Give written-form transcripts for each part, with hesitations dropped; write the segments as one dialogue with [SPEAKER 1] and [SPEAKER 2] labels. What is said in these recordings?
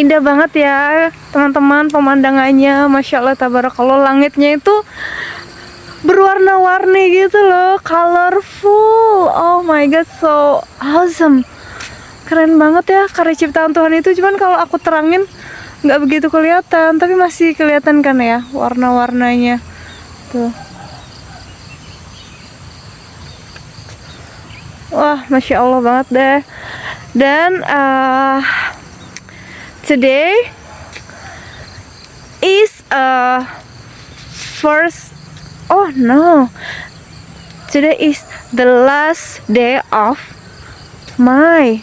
[SPEAKER 1] Indah banget ya teman-teman pemandangannya, Masya Allah tabarakallah. Langitnya itu berwarna-warni gitu loh, colorful. Oh my god, so awesome. Keren banget ya karya ciptaan Tuhan itu. Cuman kalau aku terangin nggak begitu kelihatan, tapi masih kelihatan kan ya warna-warnanya tuh. Wah, Masya Allah banget deh. Dan today is today is the last day of my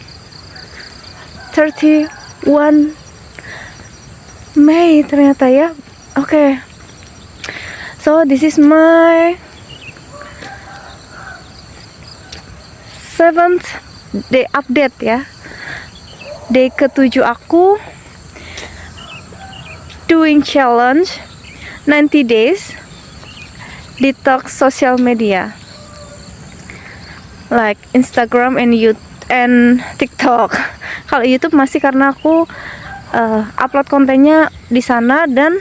[SPEAKER 1] 31 Mei ternyata ya. Oke. So this is my 7th day update ya. Day ke-7 aku doing challenge 90 days detox social media like Instagram and YouTube and TikTok. Kalau YouTube masih karena aku upload kontennya di sana, dan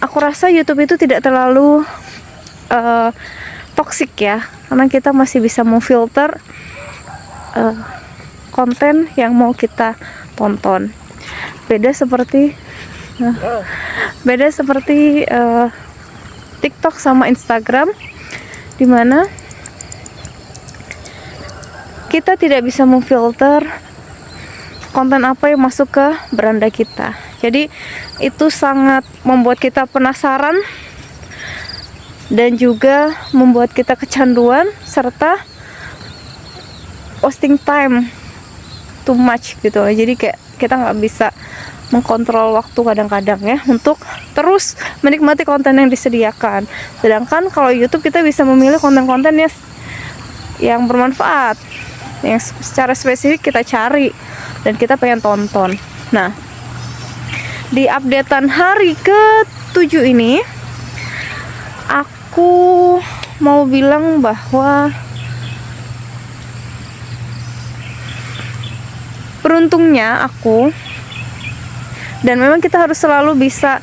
[SPEAKER 1] aku rasa YouTube itu tidak terlalu toxic ya, karena kita masih bisa memfilter konten yang mau kita tonton. Beda seperti TikTok sama Instagram, dimana kita tidak bisa memfilter konten apa yang masuk ke beranda kita. Jadi itu sangat membuat kita penasaran dan juga membuat kita kecanduan, serta wasting time too much gitu. Jadi kayak kita nggak bisa mengkontrol waktu kadang-kadang ya untuk terus menikmati konten yang disediakan. Sedangkan kalau YouTube kita bisa memilih konten-konten yang bermanfaat, yang secara spesifik kita cari dan kita pengen tonton. Nah, di updatean hari ke-7 ini aku mau bilang bahwa beruntungnya aku, dan memang kita harus selalu bisa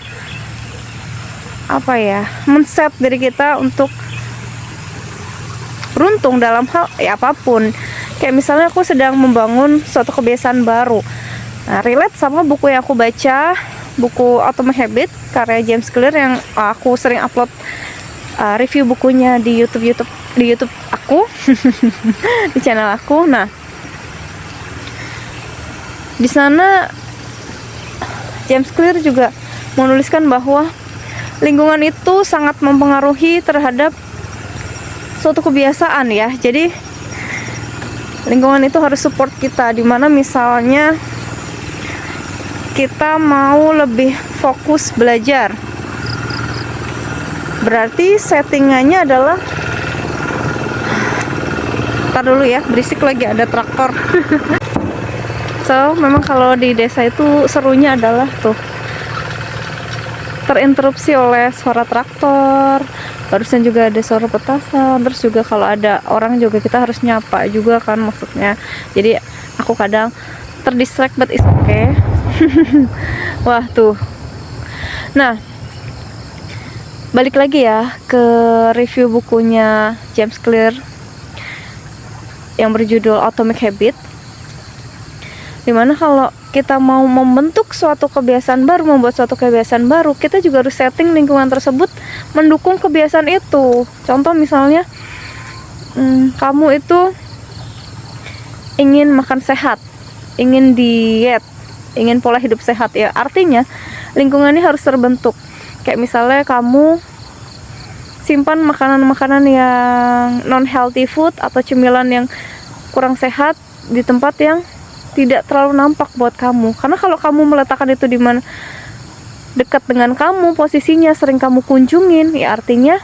[SPEAKER 1] men-set diri kita untuk beruntung dalam hal apapun. Kayak misalnya aku sedang membangun suatu kebiasaan baru. Nah, relate sama buku yang aku baca, buku Atomic Habit karya James Clear, yang aku sering upload review bukunya di YouTube aku, di channel aku. Nah, di sana James Clear juga menuliskan bahwa lingkungan itu sangat mempengaruhi terhadap suatu kebiasaan ya. Jadi lingkungan itu harus support kita, dimana misalnya kita mau lebih fokus belajar, berarti settingannya adalah, ntar dulu ya, berisik lagi ada traktor. So memang kalau di desa itu serunya adalah tuh terinterupsi oleh suara traktor, barusan juga ada suara petasan, terus juga kalau ada orang juga kita harus nyapa juga kan maksudnya. Jadi aku kadang terdistract, but it's okay. Wah tuh. Nah, balik lagi ya ke review bukunya James Clear yang berjudul Atomic Habit, dimana kalau kita mau membentuk suatu kebiasaan baru, membuat suatu kebiasaan baru, kita juga harus setting lingkungan tersebut mendukung kebiasaan itu. Contoh misalnya, kamu itu ingin makan sehat, ingin diet, ingin pola hidup sehat ya, artinya lingkungannya harus terbentuk. Kayak misalnya kamu simpan makanan-makanan yang non healthy food atau cemilan yang kurang sehat di tempat yang tidak terlalu nampak buat kamu. Karena kalau kamu meletakkan itu di mana dekat dengan kamu, posisinya sering kamu kunjungin, ya artinya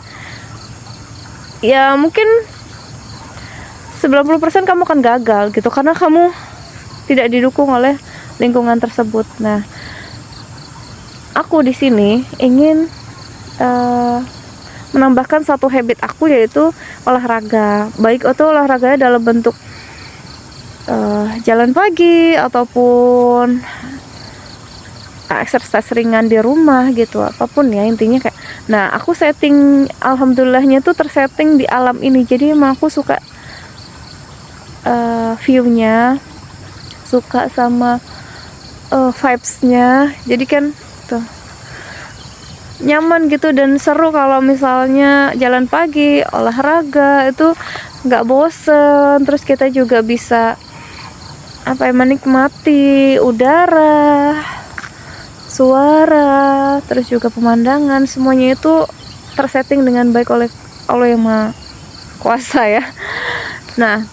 [SPEAKER 1] ya mungkin 90% kamu akan gagal gitu, karena kamu tidak didukung oleh lingkungan tersebut. Nah, aku di sini ingin menambahkan satu habit aku, yaitu olahraga. Baik itu olahraganya dalam bentuk jalan pagi ataupun exercise ringan di rumah gitu, apapun ya intinya kayak. Nah aku setting, alhamdulillahnya tuh tersetting di alam ini, jadi emang aku suka view-nya, suka sama vibes-nya, jadi kan tuh nyaman gitu dan seru kalau misalnya jalan pagi, olahraga itu nggak bosen. Terus kita juga bisa menikmati udara, suara, terus juga pemandangan, semuanya itu tersetting dengan baik oleh Allah yang Maha Kuasa ya. Nah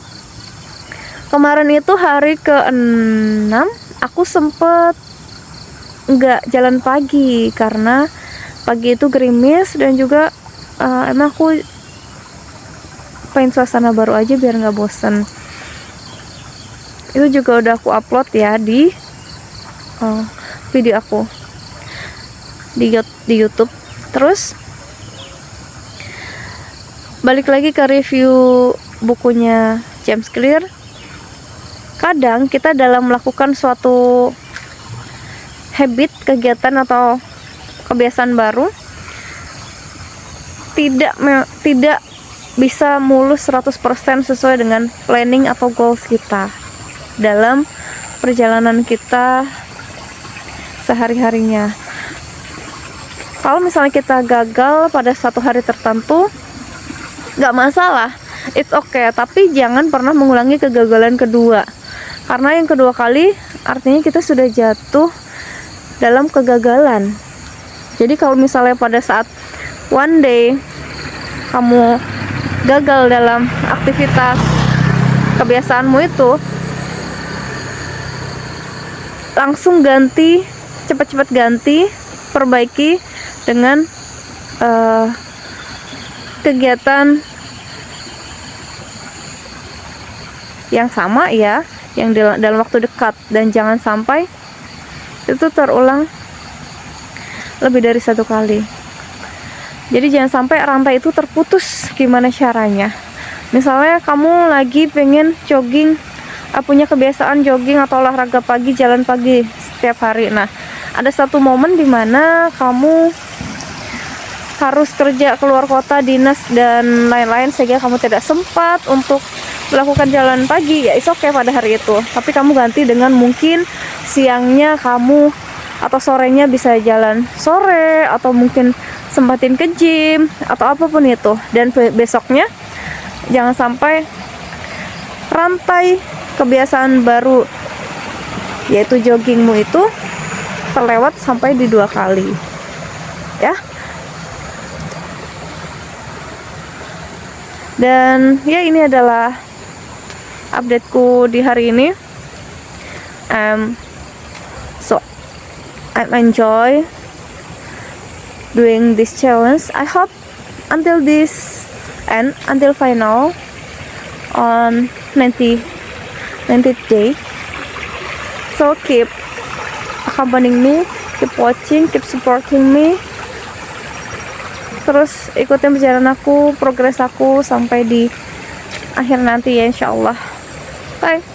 [SPEAKER 1] kemarin itu hari ke-6 aku sempet nggak jalan pagi karena pagi itu gerimis dan juga emang aku pengen suasana baru aja biar nggak bosen. Itu juga udah aku upload ya di video aku di YouTube. Terus balik lagi ke review bukunya James Clear. Kadang kita dalam melakukan suatu habit, kegiatan atau kebiasaan baru tidak bisa mulus 100% sesuai dengan planning atau goals kita dalam perjalanan kita sehari-harinya. Kalau misalnya kita gagal pada satu hari tertentu, nggak masalah, it's okay, tapi jangan pernah mengulangi kegagalan kedua, karena yang kedua kali artinya kita sudah jatuh dalam kegagalan. Jadi kalau misalnya pada saat one day kamu gagal dalam aktivitas kebiasaanmu itu, langsung ganti, cepat-cepat ganti, perbaiki dengan kegiatan yang sama ya, yang dalam waktu dekat, dan jangan sampai itu terulang lebih dari satu kali. Jadi jangan sampai rantai itu terputus. Gimana caranya? Misalnya kamu lagi pengen jogging, punya kebiasaan jogging atau olahraga pagi, jalan pagi setiap hari. Nah, ada satu momen dimana kamu harus kerja keluar kota, dinas dan lain-lain, sehingga kamu tidak sempat untuk melakukan jalan pagi. Ya, it's okay pada hari itu, tapi kamu ganti dengan mungkin siangnya kamu atau sorenya bisa jalan sore, atau mungkin sempatin ke gym atau apapun itu. Dan besoknya jangan sampai rantai kebiasaan baru yaitu joggingmu itu terlewat sampai di 2 kali ya. Dan ya, ini adalah updateku di hari ini. So I enjoy doing this challenge. I hope until this end, until final on 90th day. So keep accompanying me, keep watching, keep supporting me. Terus ikutin perjalanan aku, progres aku sampai di akhir nanti ya, insyaallah. Bye.